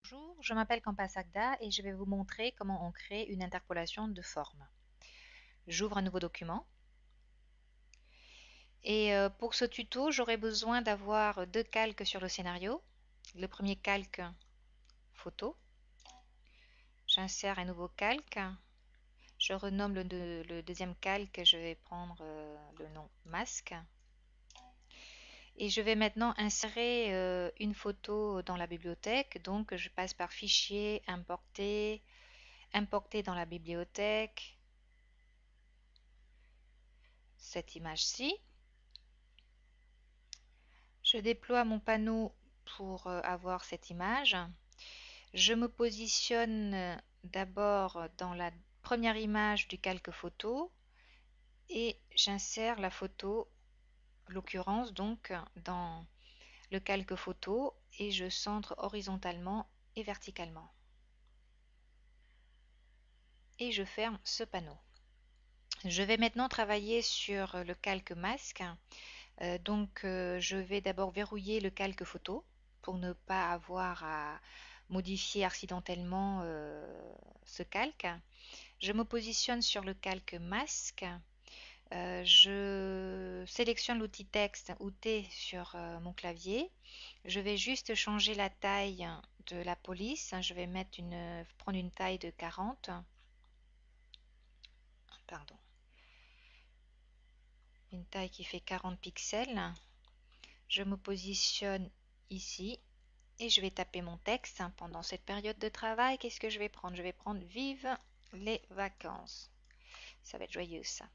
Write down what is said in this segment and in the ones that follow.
Bonjour, je m'appelle Kampa Sagda et je vais vous montrer comment on crée une interpolation de forme. J'ouvre un nouveau document et pour ce tuto, j'aurai besoin d'avoir deux calques sur le scénario. Le premier calque, photo. J'insère un nouveau calque. Je renomme le deuxième calque, je vais prendre le nom masque. Et je vais maintenant insérer une photo dans la bibliothèque. Donc je passe par Fichier, Importer, Importer dans la bibliothèque. Cette image-ci. Je déploie mon panneau pour avoir cette image. Je me positionne d'abord dans la première image du calque photo et j'insère la photo, l'occurrence donc dans le calque photo, et je centre horizontalement et verticalement. Et je ferme ce panneau. Je vais maintenant travailler sur le calque masque. Je vais d'abord verrouiller le calque photo pour ne pas avoir à modifier accidentellement ce calque. Je me positionne sur le calque masque. Je sélectionne l'outil texte ou T sur mon clavier. Je vais juste changer la taille de la police. Je vais prendre une taille de 40. Pardon. Une taille qui fait 40 pixels. Je me positionne ici et je vais taper mon texte. Pendant cette période de travail, qu'est-ce que je vais prendre? Je vais prendre Vive les vacances. Ça va être joyeux ça.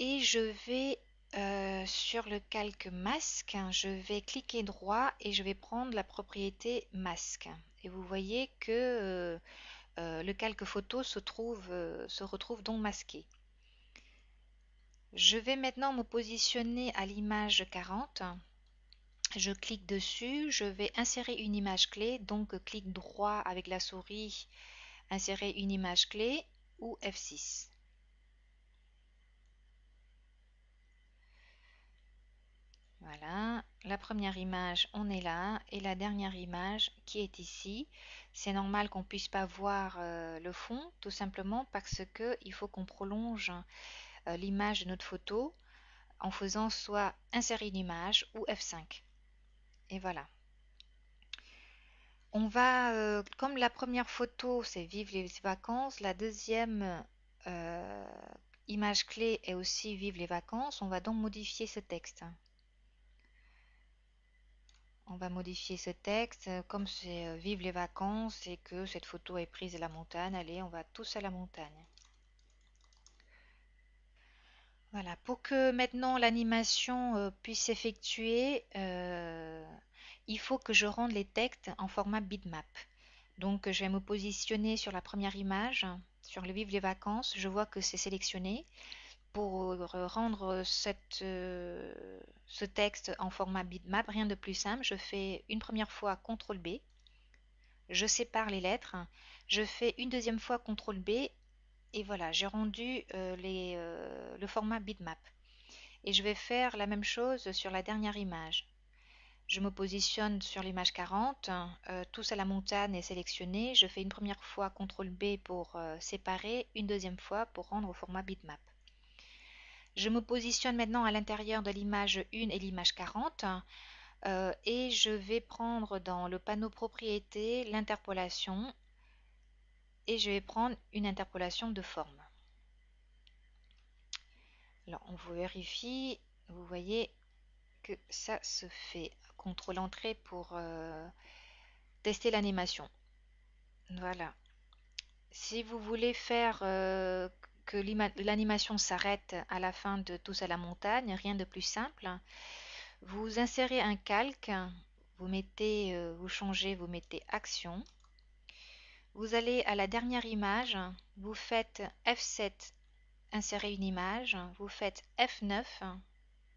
Et je vais sur le calque masque, je vais cliquer droit et je vais prendre la propriété masque. Et vous voyez que le calque photo se retrouve donc masqué. Je vais maintenant me positionner à l'image 40. Je clique dessus, je vais insérer une image clé, donc clic droit avec la souris, insérer une image clé ou F6. Voilà, la première image, on est là, et la dernière image qui est ici. C'est normal qu'on ne puisse pas voir le fond, tout simplement parce qu'il faut qu'on prolonge l'image de notre photo en faisant soit insérer une image ou F5. Et voilà. On va, comme la première photo, c'est Vive les vacances, la deuxième euh, image clé est aussi Vive les vacances, on va donc modifier ce texte. On va modifier ce texte, comme c'est Vive les vacances et que cette photo est prise à la montagne, allez, on va tous à la montagne. Voilà, pour que maintenant l'animation puisse s'effectuer, il faut que je rende les textes en format bitmap. Donc je vais me positionner sur la première image, sur le Vive les vacances. Je vois que c'est sélectionné. Pour rendre ce texte en format bitmap, rien de plus simple. Je fais une première fois CTRL B. Je sépare les lettres. Je fais une deuxième fois CTRL B. Et voilà, j'ai rendu le format bitmap. Et je vais faire la même chose sur la dernière image. Je me positionne sur l'image 40, tous à la montagne est sélectionné. Je fais une première fois CTRL B pour séparer, une deuxième fois pour rendre au format bitmap. Je me positionne maintenant à l'intérieur de l'image 1 et l'image 40 et je vais prendre dans le panneau propriétés l'interpolation et je vais prendre une interpolation de forme. Alors on vous vérifie, vous voyez que ça se fait. CTRL Entrée pour tester l'animation. Voilà. Si vous voulez faire que l'animation s'arrête à la fin de Tous à la montagne, rien de plus simple. Vous insérez un calque, vous changez, vous mettez Action. Vous allez à la dernière image, vous faites F7, insérer une image, vous faites F9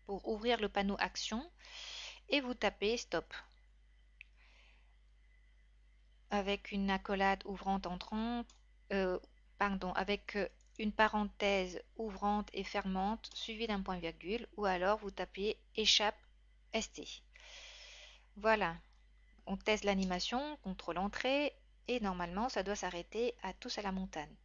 pour ouvrir le panneau Action et vous tapez Stop. Avec une accolade ouvrante entrante, avec une parenthèse ouvrante et fermante suivie d'un point virgule, ou alors vous tapez échappe ST. Voilà, On teste l'animation, contrôle entrée, et normalement ça doit s'arrêter à tous à la montagne.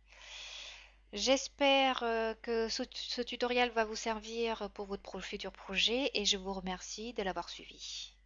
J'espère que ce tutoriel va vous servir pour votre futur projet et je vous remercie de l'avoir suivi.